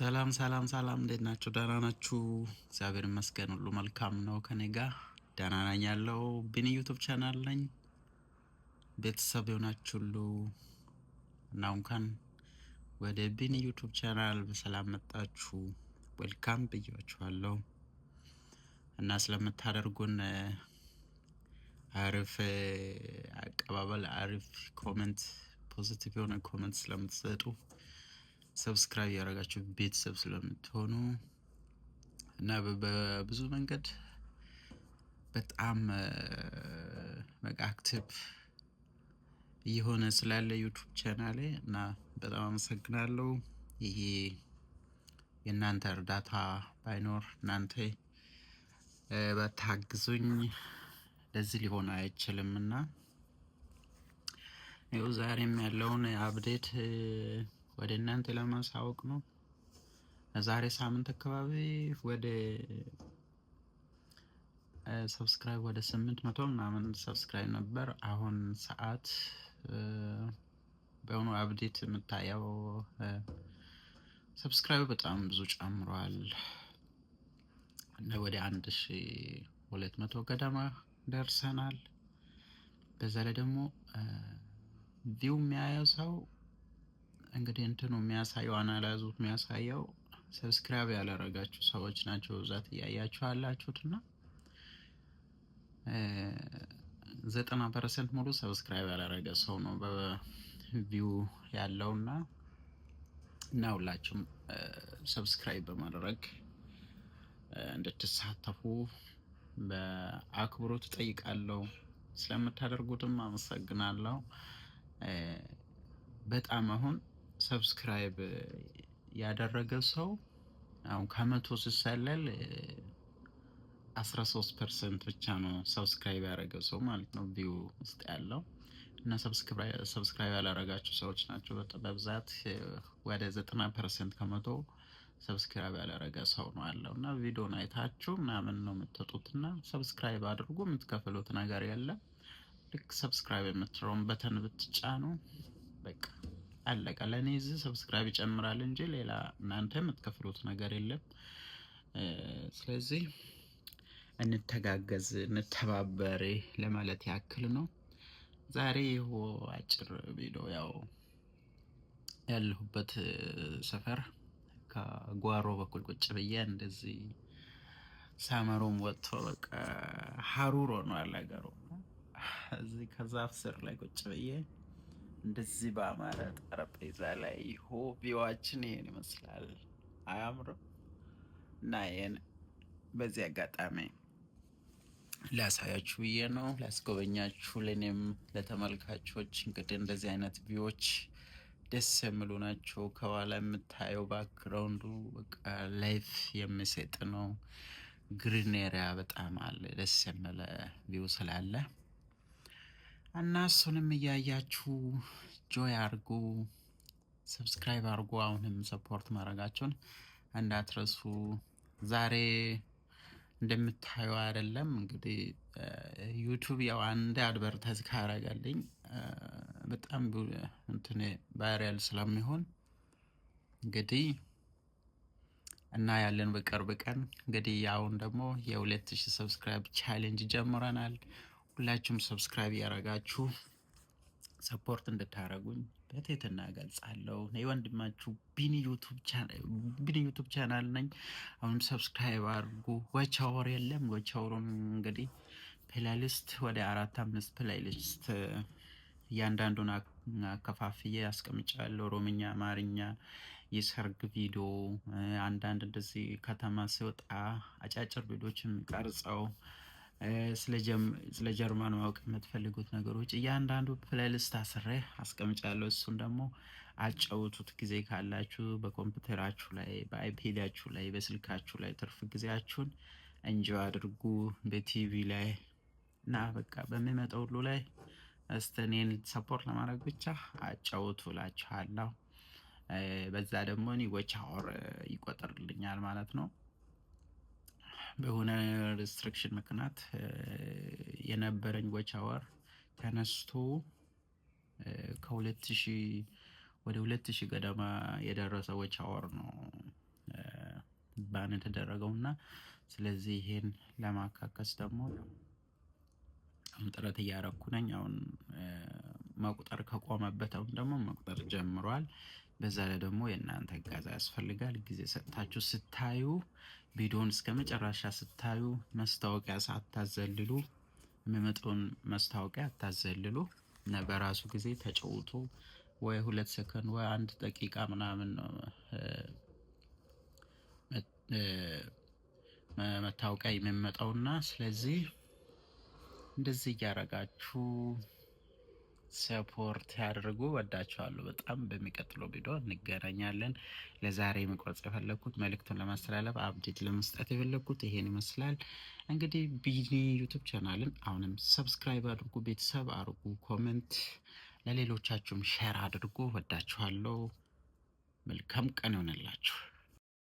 ሰላም ሰላም ሰላም፣ እንዴት ናችሁ? ደህና ናችሁ? እግዚአብሔር ይመስገን ሁሉ መልካም ነው ከኔ ጋር ደህና ነኝ። ያለው ቢኒ ዩቱብ ቻናል ነኝ። ቤተሰብ የሆናችሁ ሁሉ እና እንኳን ወደ ቢኒ ዩቱብ ቻናል በሰላም መጣችሁ። ዌልካም ብያችኋለሁ እና ስለምታደርጉን አሪፍ አቀባበል፣ አሪፍ ኮሜንት፣ ፖዚቲቭ የሆነ ኮሜንት ስለምትሰጡ ሰብስክራይብ ያደረጋችሁ ቤተሰብ ስለምትሆኑ እና በብዙ መንገድ በጣም አክቲቭ እየሆነ ስላለ ዩቱብ ቻናሌ እና በጣም አመሰግናለሁ። ይሄ የእናንተ እርዳታ ባይኖር እናንተ በታግዙኝ ለዚህ ሊሆን አይችልምና ይኸው ዛሬም ያለውን አፕዴት ወደ እናንተ ለማሳወቅ ነው። ዛሬ ሳምንት አካባቢ ወደ ሰብስክራይብ ወደ 800 ምናምን ሰብስክራይብ ነበር። አሁን ሰዓት በሆነ አፕዴት የምታየው ሰብስክራይብ በጣም ብዙ ጨምሯል እና ወደ 1200 ገደማ ደርሰናል። በዛ ላይ ደግሞ ቪው የሚያየው ሰው እንግዲህ እንትኑ የሚያሳየው አናላይዙ የሚያሳየው ሰብስክራይብ ያላረጋችሁ ሰዎች ናቸው በብዛት እያያችሁ ያላችሁትና 90% ሙሉ ሰብስክራይብ ያላረገ ሰው ነው በቪው ያለውና እና ሁላችሁም ሰብስክራይብ በማድረግ እንድትሳተፉ በአክብሮት እጠይቃለሁ። ስለምታደርጉትም አመሰግናለሁ። በጣም አሁን ሰብስክራይብ ያደረገ ሰው አሁን ከመቶ ሲሰለል 13% ብቻ ነው ሰብስክራይብ ያደረገው ሰው ማለት ነው ቪው ውስጥ ያለው እና ሰብስክራይብ ያላረጋችሁ ሰዎች ናቸው በብዛት ወደ 90% ከመቶ ሰብስክራይብ ያላረገ ሰው ነው ያለው እና ቪዲዮን አይታችሁ ምናምን ነው የምትወጡትና ሰብስክራይብ አድርጉ። የምትከፍሉት ነገር የለም። ልክ ሰብስክራይብ የምትለውን በተን ብትጫኑ በቃ አለቀ። ለኔ እዚህ ሰብስክራይብ ይጨምራል እንጂ ሌላ እናንተ የምትከፍሉት ነገር የለም። ስለዚህ እንተጋገዝ፣ እንተባበር ለማለት ያክል ነው። ዛሬ አጭር ቪዲዮ ያው ያለሁበት ሰፈር ከጓሮ በኩል ቁጭ ብዬ እንደዚህ ሳመሮም ወጥቶ በቃ ሀሩር ሆኗል ነገሩ። እዚህ ከዛፍ ስር ላይ ቁጭ ብዬ እንደዚህ በአማረ ጠረጴዛ ላይ ቪዋችን ይሄን ይመስላል። አያምርም? እና ይሄን በዚህ አጋጣሚ ላሳያችሁ ብዬ ነው፣ ላስጎበኛችሁ። ለኔም ለተመልካቾች እንግዲህ እንደዚህ አይነት ቪዎች ደስ የሚሉ ናቸው። ከኋላ የምታየው ባክግራውንዱ በቃ ላይፍ የሚሰጥ ነው። ግሪን ኤሪያ በጣም አለ፣ ደስ የሚል ቪው ስላለ እና እሱንም እያያችሁ ጆይ አርጉ፣ ሰብስክራይብ አርጉ። አሁንም ሰፖርት ማድረጋችሁን እንዳትረሱ። ዛሬ እንደምታየው አይደለም እንግዲህ ዩቱብ ያው አንድ አድቨርታይዝ ካረጋልኝ በጣም እንትን ቫይራል ስለሚሆን እንግዲህ እና ያለን በቅርብ ቀን እንግዲህ አሁን ደግሞ የ2000 ሰብስክራይብ ቻሌንጅ ጀምረናል። ሁላችሁም ሰብስክራይብ ያረጋችሁ ሰፖርት እንድታረጉኝ በትህትና እገልጻለሁ። እኔ ወንድማችሁ ቢኒ ዩቱብ ቻናል ነኝ። አሁን ሰብስክራይብ አድርጉ። ዋች አወር የለም። ዋች አወሩን እንግዲህ ፕሌሊስት ወደ 4-5 ፕሌሊስት እያንዳንዱን አከፋፍዬ አስቀምጫለሁ። ኦሮምኛ፣ አማርኛ፣ የሰርግ ቪዲዮ፣ አንዳንድ እንደዚህ ከተማ ሲወጣ አጫጭር ቪዲዮችን ቀርጸው ስለ ጀርመን ማወቅ የምትፈልጉት ነገሮች እያንዳንዱ ፕሌሊስት አስሬ አስቀምጫለሁ። እሱን ደግሞ አጫውቱት ጊዜ ካላችሁ በኮምፒውተራችሁ ላይ፣ በአይፔዳችሁ ላይ፣ በስልካችሁ ላይ ትርፍ ጊዜያችሁን እንጆይ አድርጉ። በቲቪ ላይ እና በቃ በሚመጣው ሁሉ ላይ እኔን ሰፖርት ለማድረግ ብቻ አጫውቱ እላችኋለሁ። በዛ ደግሞ እኔ ዋች አወር ይቆጠርልኛል ማለት ነው። በሆነ ሪስትሪክሽን ምክንያት የነበረኝ ዋች አወር ተነስቶ ከ2000 ወደ 2000 ገደማ የደረሰ ዋች አወር ነው ባን የተደረገው እና ስለዚህ ይሄን ለማካከስ ደግሞ አሁን ጥረት እያረኩ ነኝ። አሁን መቁጠር ከቆመበት አሁን ደግሞ መቁጠር ጀምሯል። በዛ ላይ ደግሞ የእናንተ እገዛ ያስፈልጋል። ጊዜ ሰጥታችሁ ስታዩ ቪዲዮውን እስከ መጨረሻ ስታዩ ማስታወቂያ ሳታዘልሉ የሚመጣውን ማስታወቂያ አታዘልሉ እና በራሱ ጊዜ ተጫውቶ ወይ 2 ሰከንድ ወይ 1 ደቂቃ ምናምን ነው መታወቂያ የሚመጣውና ስለዚህ እንደዚህ እያደረጋችሁ ሰፖርት ያድርጉ። ወዳችኋለሁ በጣም። በሚቀጥለው ቪዲዮ እንገናኛለን። ለዛሬ መቅረጽ የፈለኩት መልእክቱን ለማስተላለፍ አፕዴት ለመስጠት የፈለኩት ይሄን ይመስላል። እንግዲህ ቢኒ ዩቲዩብ ቻናልን አሁንም ሰብስክራይብ አድርጉ፣ ቤተሰብ አድርጉ፣ ኮሜንት ለሌሎቻችሁም ሼር አድርጉ። ወዳችኋለሁ። መልካም ቀን ይሆንላችሁ።